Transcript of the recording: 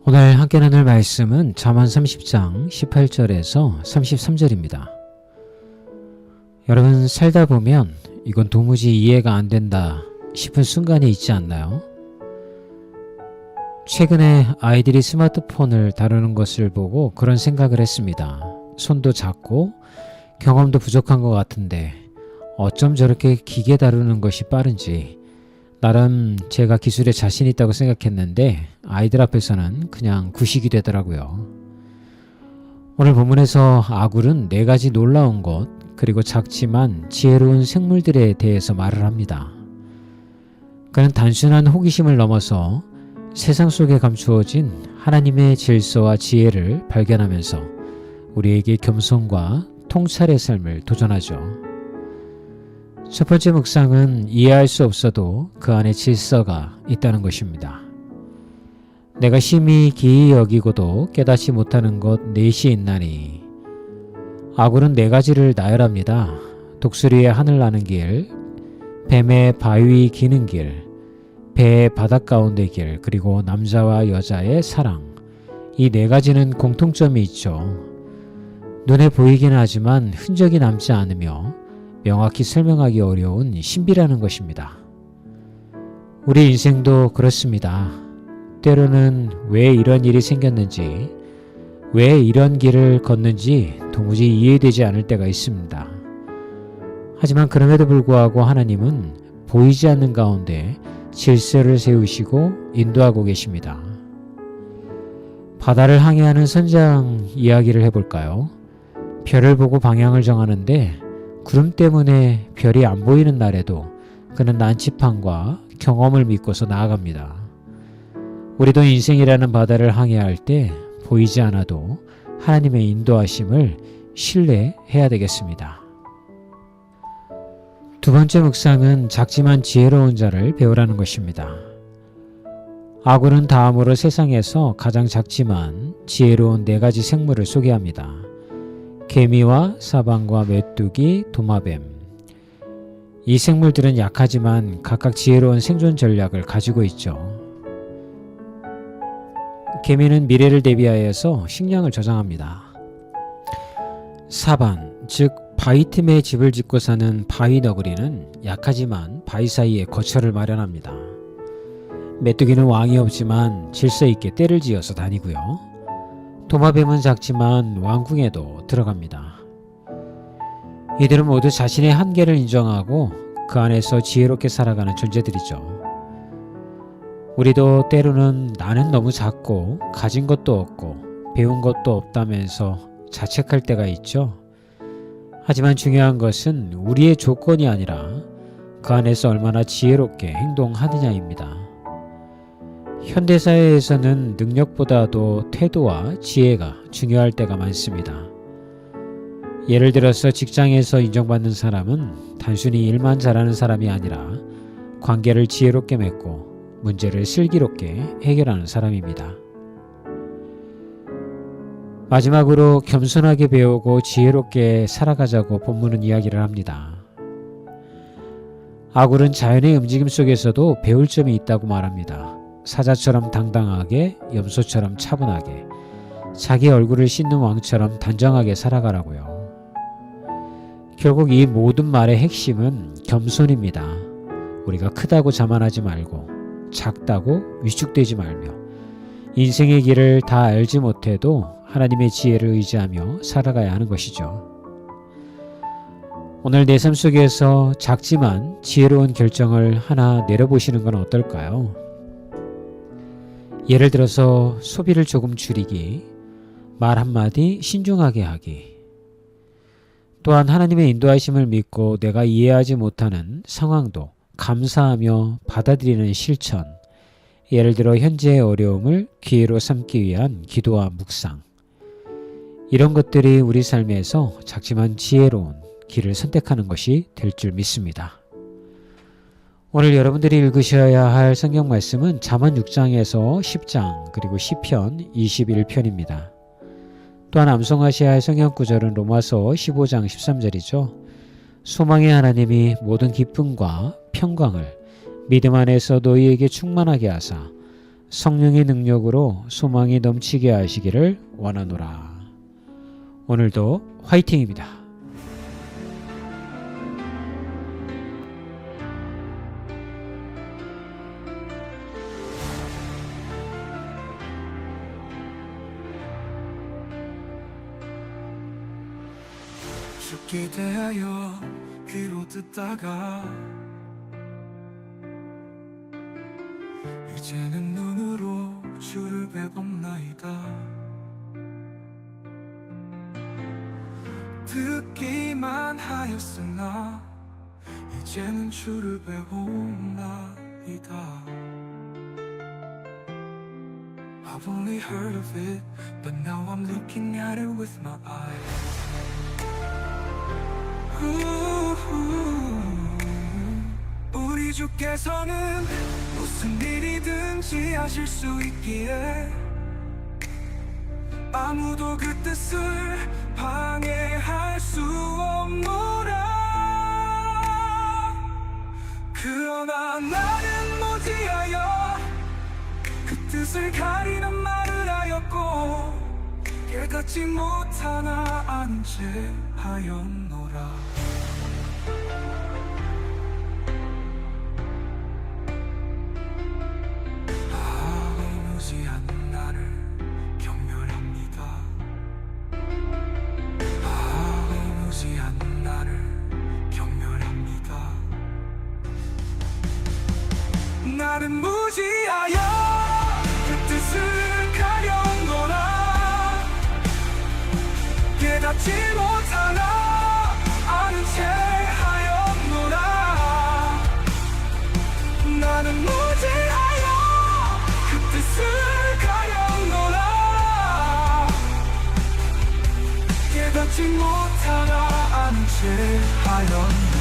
오늘 함께 나눌 말씀은 잠언 30장 18절에서 33절입니다. 여러분, 살다 보면 이건 도무지 이해가 안 된다 싶은 순간이 있지 않나요? 최근에 아이들이 스마트폰을 다루는 것을 보고 그런 생각을 했습니다. 손도 작고 경험도 부족한 것 같은데 어쩜 저렇게 기계 다루는 것이 빠른지 나름 제가 기술에 자신 있다고 생각했는데 아이들 앞에서는 그냥 구식이 되더라고요. 오늘 본문에서 아굴은 4가지 놀라운 것 그리고 작지만 지혜로운 생물들에 대해서 말을 합니다. 그는 단순한 호기심을 넘어서 세상 속에 감추어진 하나님의 질서와 지혜를 발견하면서 우리에게 겸손과 통찰의 삶을 도전하죠. 첫 번째 묵상은 이해할 수 없어도 그 안에 질서가 있다는 것입니다. 내가 심히 기이 여기고도 깨닫지 못하는 것 넷이 있나니. 아굴은 4가지를 나열합니다. 독수리의 하늘 나는 길, 뱀의 바위 기는 길, 배의 바닷 가운데 길, 그리고 남자와 여자의 사랑. 이 4가지는 공통점이 있죠. 눈에 보이긴 하지만 흔적이 남지 않으며 명확히 설명하기 어려운 신비라는 것입니다. 우리 인생도 그렇습니다. 때로는 왜 이런 일이 생겼는지, 왜 이런 길을 걷는지 도무지 이해되지 않을 때가 있습니다. 하지만 그럼에도 불구하고 하나님은 보이지 않는 가운데 질서를 세우시고 인도하고 계십니다. 바다를 항해하는 선장 이야기를 해볼까요? 별을 보고 방향을 정하는데 구름 때문에 별이 안 보이는 날에도 그는 난치판과 경험을 믿고서 나아갑니다. 우리도 인생이라는 바다를 항해할 때 보이지 않아도 하나님의 인도하심을 신뢰해야 되겠습니다. 두 번째 묵상은 작지만 지혜로운 자를 배우라는 것입니다. 아굴은 다음으로 세상에서 가장 작지만 지혜로운 4가지 생물을 소개합니다. 개미와 사방과 메뚜기, 도마뱀. 이 생물들은 약하지만 각각 지혜로운 생존 전략을 가지고 있죠. 개미는 미래를 대비하여서 식량을 저장합니다. 사반, 즉 바위 틈에 집을 짓고 사는 바위 너구리는 약하지만 바위 사이에 거처를 마련합니다. 메뚜기는 왕이 없지만 질서 있게 떼를 지어서 다니고요. 도마뱀은 작지만 왕궁에도 들어갑니다. 이들은 모두 자신의 한계를 인정하고 그 안에서 지혜롭게 살아가는 존재들이죠. 우리도 때로는 나는 너무 작고 가진 것도 없고 배운 것도 없다면서 자책할 때가 있죠. 하지만 중요한 것은 우리의 조건이 아니라 그 안에서 얼마나 지혜롭게 행동하느냐입니다. 현대사회에서는 능력보다도 태도와 지혜가 중요할 때가 많습니다. 예를 들어서 직장에서 인정받는 사람은 단순히 일만 잘하는 사람이 아니라 관계를 지혜롭게 맺고 문제를 슬기롭게 해결하는 사람입니다. 마지막으로 겸손하게 배우고 지혜롭게 살아가자고 본문은 이야기를 합니다. 아굴은 자연의 움직임 속에서도 배울 점이 있다고 말합니다. 사자처럼 당당하게, 염소처럼 차분하게, 자기 얼굴을 씻는 왕처럼 단정하게 살아가라고요. 결국 이 모든 말의 핵심은 겸손입니다. 우리가 크다고 자만하지 말고 작다고 위축되지 말며 인생의 길을 다 알지 못해도 하나님의 지혜를 의지하며 살아가야 하는 것이죠. 오늘 내 삶 속에서 작지만 지혜로운 결정을 하나 내려보시는 건 어떨까요? 예를 들어서 소비를 조금 줄이기, 말 한마디 신중하게 하기, 또한 하나님의 인도하심을 믿고 내가 이해하지 못하는 상황도 감사하며 받아들이는 실천, 예를 들어 현재의 어려움을 기회로 삼기 위한 기도와 묵상, 이런 것들이 우리 삶에서 작지만 지혜로운 길을 선택하는 것이 될 줄 믿습니다. 오늘 여러분들이 읽으셔야 할 성경 말씀은 잠언 6장에서 10장 그리고 시편 21편입니다. 또한 암송하셔야 할 성경 구절은 로마서 15장 13절이죠. 소망의 하나님이 모든 기쁨과 평강을 믿음 안에서 너희에게 충만하게 하사 성령의 능력으로 소망이 넘치게 하시기를 원하노라. 오늘도 화이팅입니다. 죽기 대하여 귀로 듣다가 이제는 눈으로 주를 배봅나이다. 듣기만 하였으나 이제는 주를 배봅나이다. I've only heard of it, but now I'm looking at it with my eyes. 우리 주께서는 무슨 일이든지 하실 수 있기에 아무도 그 뜻을 방해할 수 없노라. 그러나 나는 모지하여 그 뜻을 가리는 말을 하였고 깨닫지 못하나 아는 채 하였노라. 무지한 나를 경멸합니다. 무지한 나를 경멸합니다. 나는 무지하여 그 뜻을 가려노라. 깨닫지 못하나 아는 채 하였노라. 나는 무지하여 그 뜻을 가려노라. 깨닫지 못하나 아는 채 하였노라.